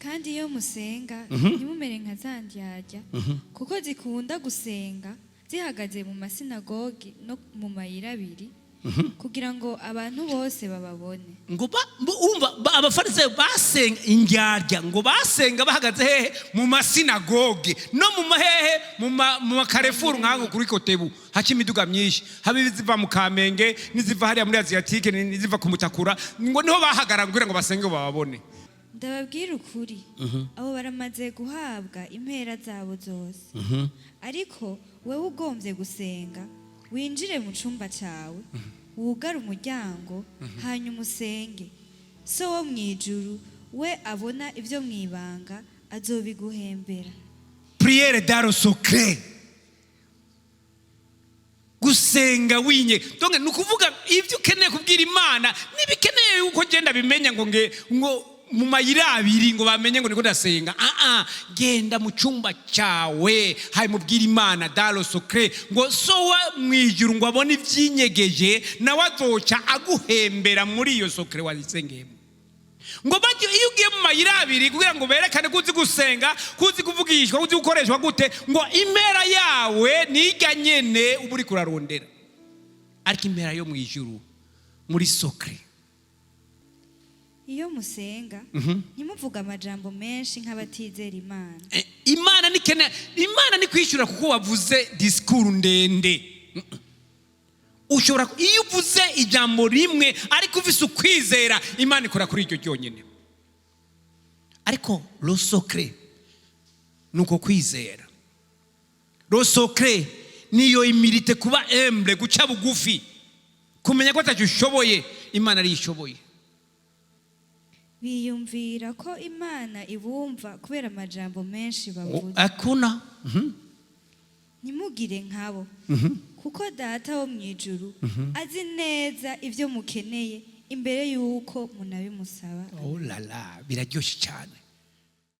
kandi iyo musenga ntimumere nka za ndyarya kuko zikunda gusenga zihagaze mu masinagogi no mu mayira abiri kugira ngo abantu bose bababone. ngo umva abafarisayo basenga indyarya ngo basenga bahagaze hehe mu masinagoge no mu mahehe mu makarefuru nkango kuri Kotebu haca imiduga myinshi haba iziva mu Kamenge niziva hariya muri Asiatique niziva ku Mutakura ngo niho bahagara kugira ngo basenge bababone. Ndababwira ukuri abo baramaze guhabwa impera zabo zose. Ariko wewe ugombye gusenga winjire mu cumba cyawe wugare umuryango hanyuma usenge so wo mwijuru we abona ibyo mwibanga azobiguhembera. Prière dans le secret. Gusenga winye donc nukuvuga ivyo ukeneye kubwira Imana nibikeneye yuko genda bimenya ngo mu mayira abiri ngo bamenye ngo niko ndasenga. Genda mu cyumba cyawe hayi mubwira Imana dans le secret ngo so wa mwijuru ngo abone ivyinyegeje nawe azoca aguhembera muri iyo secret wazisengemo. Ngo bajye iyo ugiye mu mayira abiri kugira ngo berekane kuzi gusenga kuzi kuvugishwa kuzi gukoreshwa gute ngo impera yawe niga nyene uburi kurarondera ariko impera yo mwijuru muri secret. Iyo musenga ntimuvuga amajambo menshi nk'abatizera Imana. Imana ni kwishura kuko wavuze discours ndende. Ushobora iyo uvuze ijambo rimwe ariko ufise ukwizera Imana ikora kuri iryo cyonyene. Ariko le secret nuko kwizera. Le secret niyo imirite kuba humble guca bugufi kumenya ko atacushoboye Imana ari ishoboye. Biyumvira ko Imana ibumva kubera amajambo menshi bavuze. Akuna nimugire nkabo kuko data wo mwijuru azi neza ivyo mukeneye imbere yuko munabimusaba. Oh la la, biraryoshe cyane.